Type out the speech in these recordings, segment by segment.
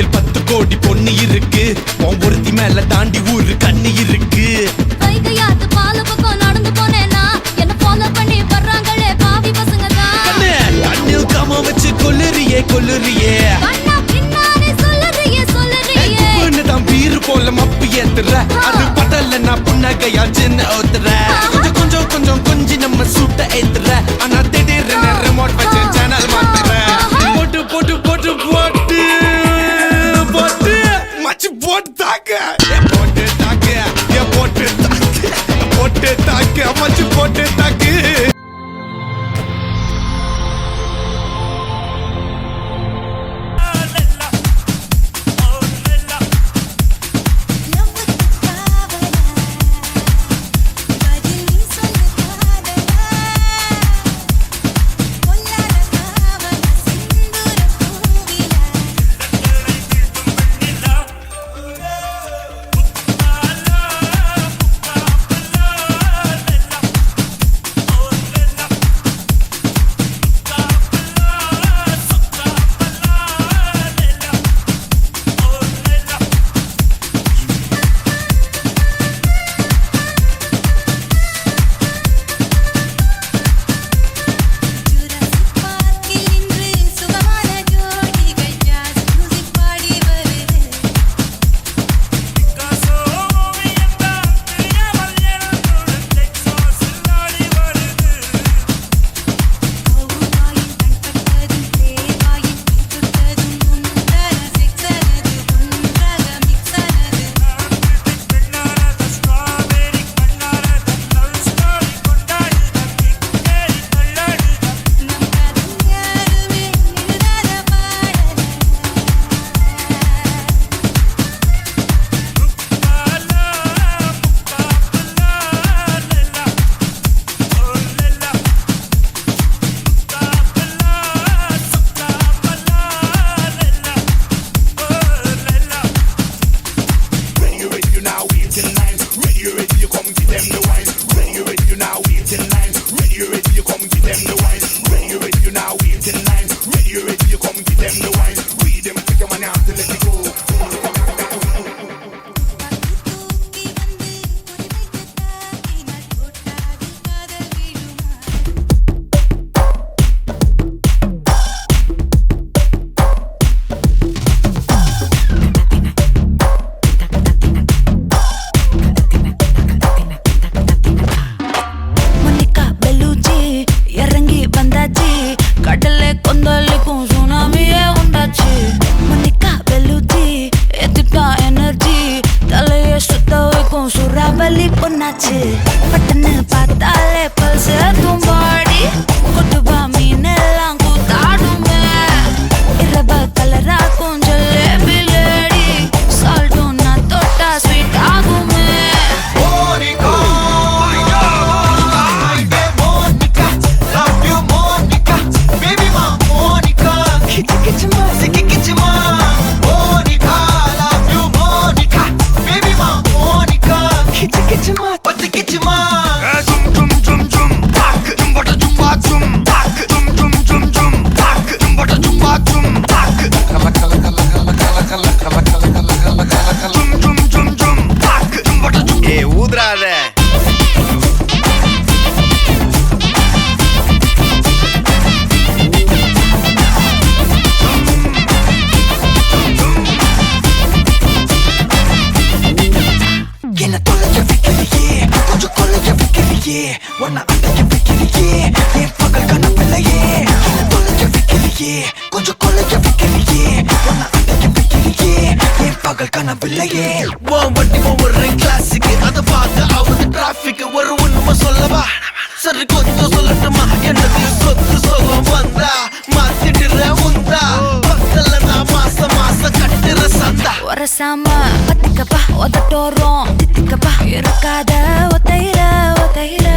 உலகத்தில் 10 கோடி பொண்ணு இருக்கு, ஒருத்தி மேல தாண்டி ஊரு கண்ணு இருக்கு. வைகையாத்து பால பக்கம் நடந்து போனேனா என்ன ஃபாலோ பண்ணி வர்றாங்களே பாவி பசங்க தான். கண்ணில் கம வச்சு கொல்லுறியே கொல்லுறியே, கண்ணா பின்னாடி சொல்லுறியே சொல்லுறியே. தான் பீரு போல மப்பு ஏத்துற, அது படல நான் புன்னகையா சின்ன ஓத்துற. கொஞ்சம் கொஞ்சம் கொஞ்சம் கொஞ்சி நம்ம சூட்ட ஏத்துற, ஆனா திடீர்னு ரிமோட் வச்சு சேனல் மாத்துற. போட்டு போட்டு போட்டு போட்டு போட்டு மச்சு போட்டு தாக்க, போட்டு தாக்க, போட்டு தாக்க, போட்டு தாக்க, மச்சு போட்டு தாக்கு. பட்டன்னு பார்த்தாலே பல்ஸ் தும்பாடி கொட்டுவா மீனெல்லாம் கூத்தாடுமே. இரவ கலரா கொஞ்சலே பிளேடி சால்ட்டும் நான் தொட்டா ஸ்வீட் ஆகுமே. கொஞ்சம் கொலைய வைக்கலையே, ஒன்ன அடைக்க வைக்கலையே, என் பகல் கனவில்லையே. வண்டி ஒவ்வொரு கிளாஸுக்கு அதை பார்த்து ஆகுது டிராபிக். ஒரு உண்மை சொல்லவா, சரி கொஞ்சம் சொல்லட்டுமா, என்னது சொத்து சோகம் வந்தா மாத்திடுற உந்தா பக்கத்துல நான் மாசம் மாசம் கட்டுற சந்தா. ஒரசாம பத்திக்கப்பா உதட்டோரம் தித்திக்கப்பா இருக்காத ஒத்தையில ஒத்தையில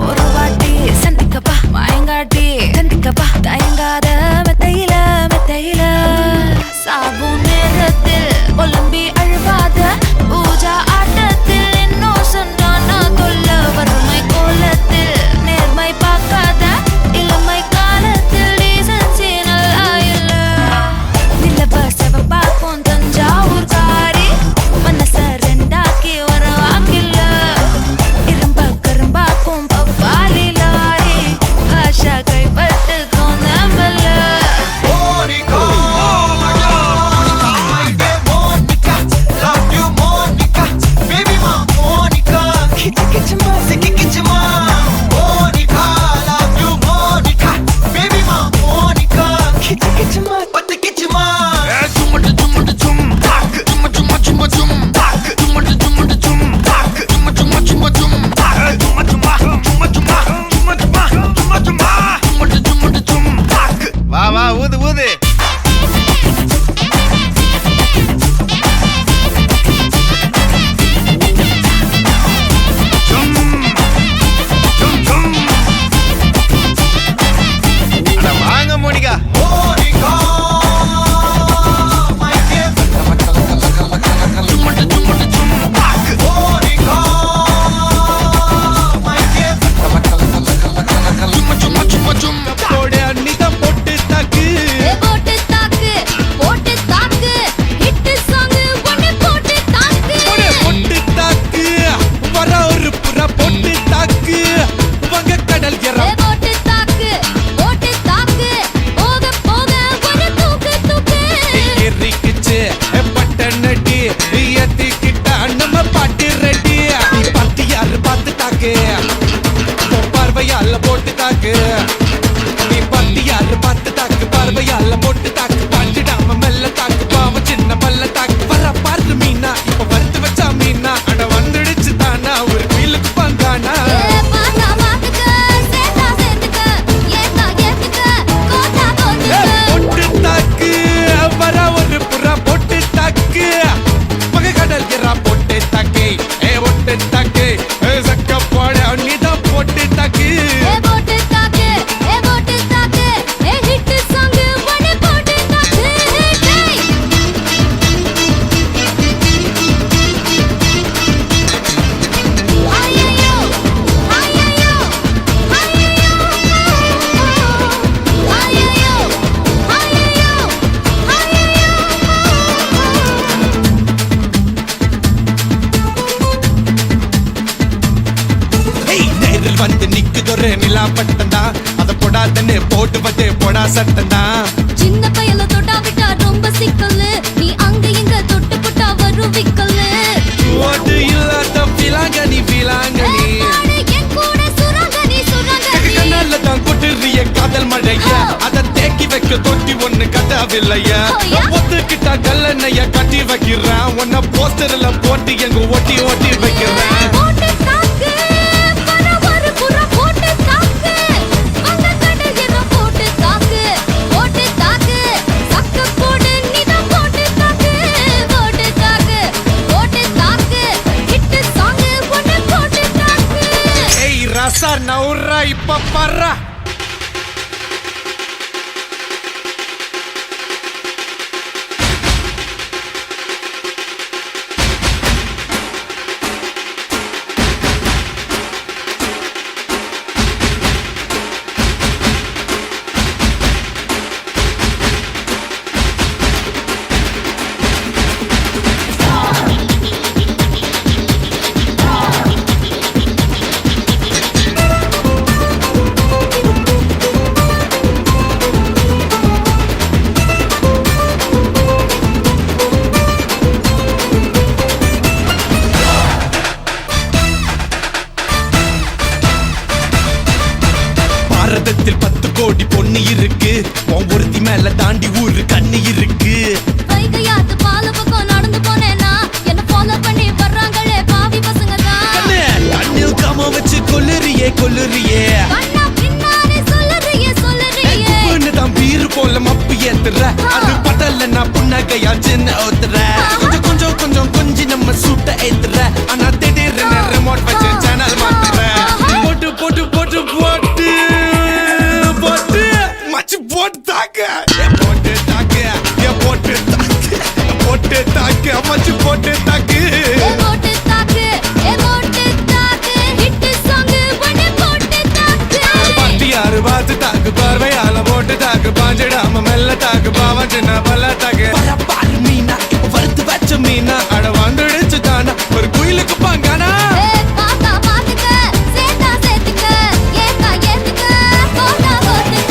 ஒரு வாட்டி சந்திக்கப்பா மயங்காட்டி சந்திக்கப்பா தயங்காத மெத்தையில மெத்தையில சாபு நேரத்தில் ஒலம்பி அழுவாத பூஜா ஆட்டத்தில் இன்னும் சொன்னான கொல்ல வறுமை கோலத்தில் நேர்மை பார்க்காத இளமை காலத்தில் டீசன்சி நல்லா இல்ல நிலவ செவப்பா வா ஊது ஊது ஜும், ஜும், ஜும். அட வாங்க மோனிகா சும்மட்டு, சும்மட்டு, சும். பாக்கு. சும்மா, சும்மா, சும்மா, சும்மா. போடு, அன்னிதான் போட்டு தாக்கு. ஏ போட்டு தாக்கு போட்டு தாக்கு ஹிட் சாங் ஒன்னு போட்டு தாக்கு போடு, போட்டு தாக்கு. வர ஒரு புறா போட்டு தாக்கு. வங்க கடல் ஏ எறா. போட்டு தாக்கு போக போக ஒன்னு தூக்கு தூக்கு எரிக்குச்சு, பட்டனடி. ஏத்திக்கிட்டா நம்ம பாட்டு ரெடி. நீ பார்த்து யாரு பார்த்து தாக்கு. உன் பார்வையால போட்டு தாக்கு. நீ பார்த்து யாரு பார்த்து தாக்கு. பார்வையால போட்டு தாக்கு. பாஞ்சிடாம மெல்ல தாக்கு. பாவம் சின்ன பல்ல தாக்கு. வர பாரு மீனா, இப்ப வறுத்து வச்சா மீனா. அட வந்துடுச்சு தானா, ஒரு குயிலுக்கு பங்கானா. ஏ பாத்தா பாத்துக்க சேத்தா சேத்துக்க ஏத்தா ஏத்துக்க கோத்தா கோத்துக்க போட்டு தாக்கு. வர ஒரு புறா போட்டு தாக்கு. மக கடல் எறா போட்டு தாக்கு. ஒட்டு தாக்கு. சக்க போட நீதான் போட்டு தாக்கு. ஏ போட்டு தாக்கு ஏ ஹிட் சாங் ஒன்னு போட்டு தாக்கு டேய் ஐயோ ஐயோ ஐயோ ஐயோ ஏய், நேரில் வந்து நிக்குதொரு நிலா பட்டந்தா. அத போடாதன்னு போடுவது போடா சட்டந்தா. சின்ன பையல தொட்டா விட்டா ரொம்ப சிக்கலு நீ அங்க இங்க தொட்டு புட்டா வரும் விக்கலு ஓட்டு இல்லாத பிலாங்கனி பிலாங்கனி. நானே என் கூட சுரங்கனி கண்ணால தான் கொட்டுறிய காதல் மழையா. அத தேக்கி வைக்க தொட்டி ஒண்ணு கட்டாவில்லையா. ஐயா. ஒத்துக்கிட்டா கல்லணைய கட்டி வைக்கிறேன். உன்ன போஸ்டர்ல போட்டு எங்க ஒட்டி ஒட்டி வைக்கிறேன். போட்டு தாக்கு வர ஒரு புறா போட்டு தாக்கு வந்த கடல் எற போட்டு தாக்கு சக்க போடு நீதான் போட்டு தாக்கு ஹிட் சாங் ஒன்னு போட்டு தாக்கு ஏய் ரசா நவுரா இப்ப பர்றா. பாரதத்தில் 10 கோடி பொண்ணு இருக்கு. உன் ஒருத்தி மேல தாண்டி ஊரு கண்ணு இருக்கு. வைகையாத்து பால பக்கம் நடந்து போனேனா என்ன ஃபாலோ பண்ணி வர்றாங்களே பாவி பசங்க தான் கண்ணு, கண்ணில் காம வச்சு கொல்லுறியே கொல்லுறியே. கண்ணா பின்னாடி சொல்லுறியே உப்புன்னு தான் பீரு போல மப்பு ஏத்துற. அது படல நான் புன்னகையா சின்ன ஓத்துற. கொஞ்சம் கொஞ்சம் கொஞ்சம் கொஞ்சி நம்ம சூட்ட ஏத்துற. ஆனா திடீர்னு ரிமோட் வச்சு சேனல் மாத்துற. போட்டு போட்டு போட்டு போட்டு போட்டு மச்சு போட்டு தாக்கு. போட்டு தாக்கு போட்டு தாக்கு போட்டு தாக்கு மச்சு போட்டு தாக்கு. ஏ போட்டு தாக்கு ஹிட் சாங் ஒன்னு போட்டு தாக்கு பாட்டி யாரு பார்த்து தாக்கு. பார்வையால போட்டு தாக்கு. பாஞ்சிடாம மெல்ல தாக்கு. பாவம் சின்ன பல்ல தாக்கு. பாரு மீனா, இப்ப வறுத்து வச்ச மீனா. அட வந்துடுச்சு தானா, ஒரு குயிலுக்கு பாங்கானா. ஏ பாத்தா பாத்துக்க சேத்தா சேத்துக்க ஏத்தா ஏத்துக்க கோத்தா கோத்துக்க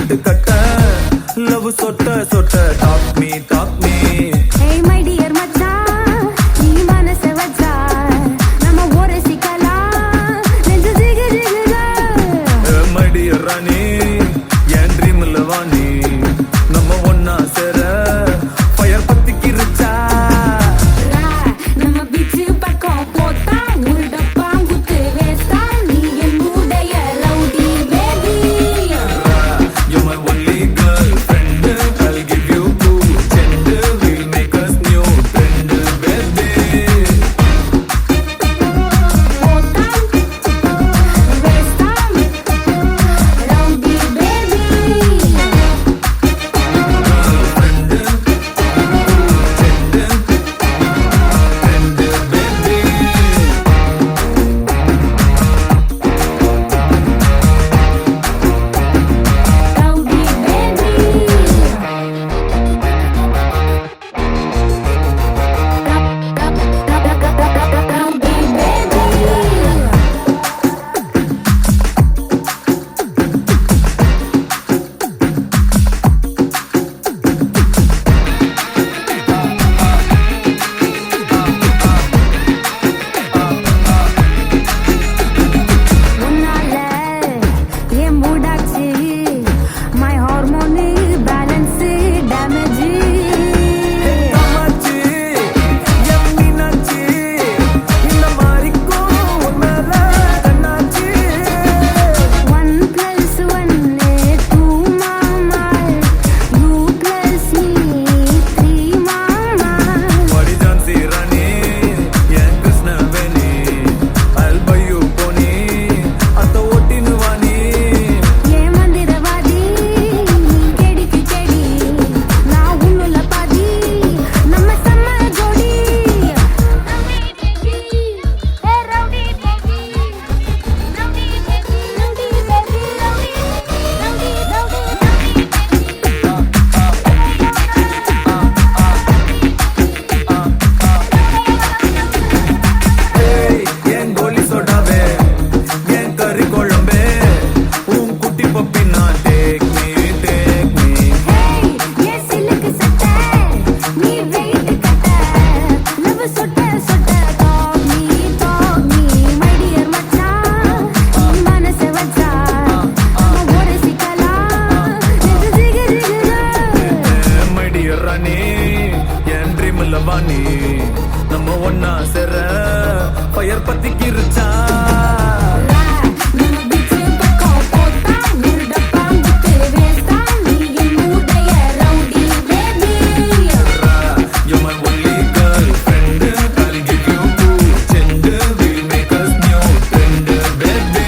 முட்டு கட்ட லவ் சொட்ட சொட்ட talk me Hey my dear மச்சான் நீ மனச வச்சா நம்ம ஒரு சிக்கலாம் நெஞ்சு ஜிகு ஜிகுதா மடி ராணி என் ட்ரீம்ல வாணி நம்ம ஒன்னா சேர ஃபயர் பத்திக்கிருச்சா நம்ம பீச் பக்கம் போத்தா ஒரு டப்பா குத்து வேஸ்டா நீ என் உடைய rowdy baby You're my only girlfriend. I'll give you 2 gender. We'll make us new friend, baby. போத்தா வேஸ்டா rowdy baby Friend, baby. Rowdy baby rowdy baby உன்னால என் மூடாச்சு my hormone balance damage Kamakshi, என் மீனாட்சி, இந்த மாதிரிக்கும் உன் மேல கண்ணாச்சி. 1+1 2 மாமா you plus me 3 மாமா வாடி ஜான்சி ராணி, என் Krishnaveni. I'll buy you pony, அத்த ஓட்டின்னு வாணி. ஏன் மந்திரவாதி கெடிக்கு செடி நான் உன்னுல பாதி நம்ம செம்ம ஜோடி rowdy baby rowdy baby rowdy baby rowdy ஏய், என் கோலி சோடாவே, என் கறி குழம்பே, உன் குட்டி பப்பி நான் take me. ஹேய் என் சிலுக்கு சட்டை நீ வெயிட் கட்ட லவ் சொட்ட சொட்ட டாக் மீ மை டியர் மச்சான் நீ மனச வச்சா நம்ம ஒரு சிக்கலாம் நெஞ்சு ஜிகு ஜிகுதா My dear ராணி, என் ட்ரீம்ல வாணி, நம்ம ஒன்னா சேர ஃபயர் பத்திக்கிருச்சா நம்ம பீச் பக்கம் போத்தா ஒரு டப்பா குத்து வேஸ்டா நீ என் உடைய rowdy baby You're my only girlfriend. I'll give you 2 gender. We'll make us new friend, baby.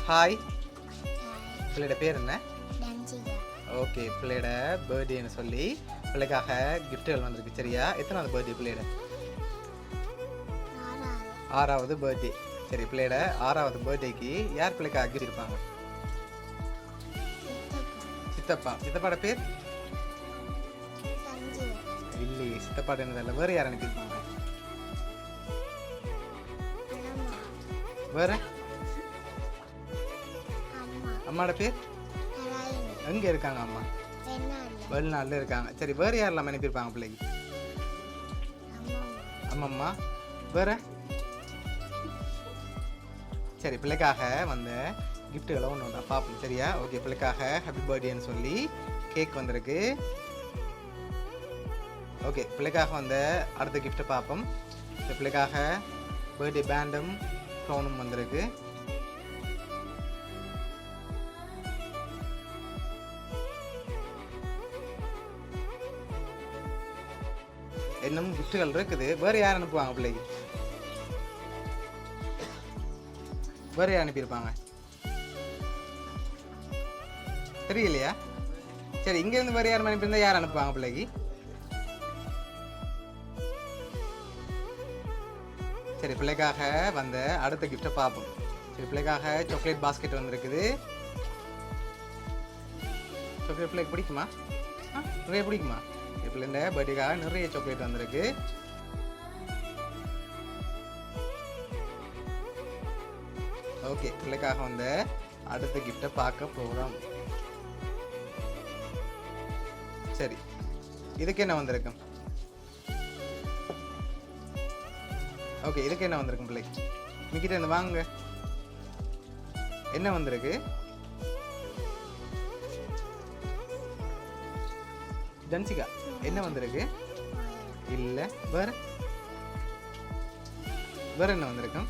Hi பிள்ளையோட பேர் என்ன? ஓகே, பிள்ளையோட பர்த்டேன்னு சொல்லி பிள்ளைக்காக கிஃப்ட்டுகள் வந்திருக்கு. சரியா? எத்தனாவது பர்த்டே பிள்ளையோட? 6வது பர்த்டே. சரி, பிள்ளையோட 6வது பர்த்டேக்கு யார் பிள்ளைக்காக கிஃப்ட் இருப்பாங்க? சித்தப்பா. சித்தப்பாட பேர் இல்லையே. சித்தப்பாட என்னதில்ல, வேறு யார் அனுப்பியிருப்பாங்க? வேற அம்மாட பேர் எங்க இருக்காங்க? அம்மா வெளிநாட்டில் இருக்காங்க. சரி, வேறு யாரெல்லாம் அனுப்பியிருப்பாங்க பிள்ளைக்கு? அம்மம்மா. வேற? சரி, பிள்ளைக்காக வந்த கிஃப்ட்டுகளை ஒன்று ஒன்றா பார்ப்போம். சரியா? ஓகே, பிள்ளைக்காக ஹாப்பி பர்த்டேன்னு சொல்லி கேக் வந்திருக்கு. ஓகே, பிள்ளைக்காக வந்த அடுத்த கிஃப்ட்டை பார்ப்போம். இந்த பிள்ளைக்காக பர்த்டே பேண்டும் க்ரௌனும் வந்திருக்கு. இன்னும் கிஃப்ட்டுகள் இருக்குது. வேறு யார் அனுப்புவாங்க பிள்ளைக்கு? வேறு யார் அனுப்பியிருப்பாங்க தெரியலையா? சரி, இங்கேருந்து வேறு யார் அனுப்பியிருந்தா யார் அனுப்புவாங்க பிள்ளைக்கு? சரி, பிள்ளைக்காக வந்த அடுத்த கிஃப்ட்டை பார்ப்போம். சரி, பிள்ளைக்காக சாக்லேட் பாஸ்கெட் வந்திருக்குது. சாக்லேட் பிள்ளைக்கு பிடிக்குமா? நிறைய பிடிக்குமா? பிள்ளைங்க பர்த்டேக்காக நிறைய சாக்லேட் வந்திருக்கு. ஓகே, பிள்ளைக்காக வந்த அடுத்த கிஃப்டை பார்க்க போகிறோம். சரி, இதுக்கு என்ன வந்திருக்கும்? ஓகே, இதுக்கு என்ன வந்திருக்கும் பிள்ளைக்கு? மிக்கிட்ட இருந்து வாங்க. என்ன வந்திருக்கு? ஜன்சிகா, என்ன வந்திருக்கு? இல்லை, வேற வேற என்ன வந்திருக்கும்?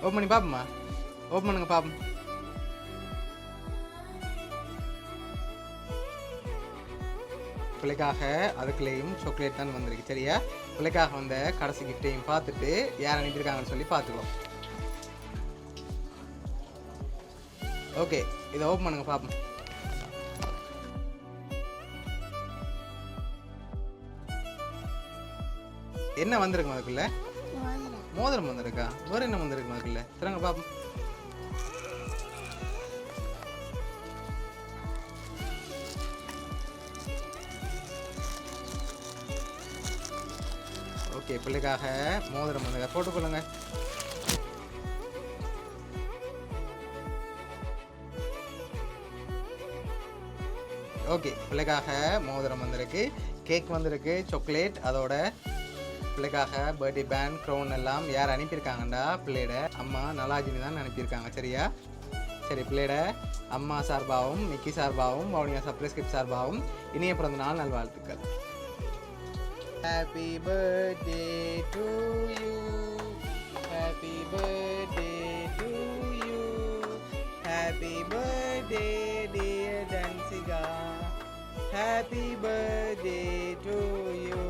ஓப்பன் பண்ணி பார்ப்போமா? ஓப்பன் பண்ணுங்க பார்ப்போம். பிள்ளைக்காக அதுக்குள்ளேயும் சாக்லேட் தான் வந்திருக்கு. சரியா, பிள்ளைக்காக வந்த கடைசி கிஃப்டையும் பார்த்துட்டு யார் அனுப்பியிருக்காங்கன்னு சொல்லி பார்த்துக்குவோம். ஓகே, இதை ஓப்பன் பண்ணுங்க பார்ப்போம். என்ன வந்திருக்கும் அதுக்குள்ள? மோதிரம் வந்திருக்கா? வேற என்ன வந்திருக்கும் அதுக்குள்ள? திறங்க பார்ப்போம். ஓகே, பிள்ளைக்காக மோதிரம் வந்திருக்கா? போட்டுக்கொள்ளுங்க. ஓகே, பிள்ளைக்காக மோதிரம் வந்திருக்கு, கேக் வந்திருக்கு, சாக்லேட், அதோட பிள்ளைக்காக பர்த்டே பேண்ட், க்ரௌன் எல்லாம் யார் அனுப்பியிருக்காங்கண்டா பிள்ளையோட அம்மா நலாஜினி தான் அனுப்பியிருக்காங்க. சரியா? சரி, பிள்ளையோட அம்மா சார்பாகவும் மிக்கி சார்பாகவும் வவுனியா சர்ப்ரைஸ் கிஃப்ட் சார்பாகவும் இனிய பிறந்த நாள் நல்வாழ்த்துக்கள். Happy birthday to you, happy birthday to you, happy birthday dear Dhansika, happy birthday to you.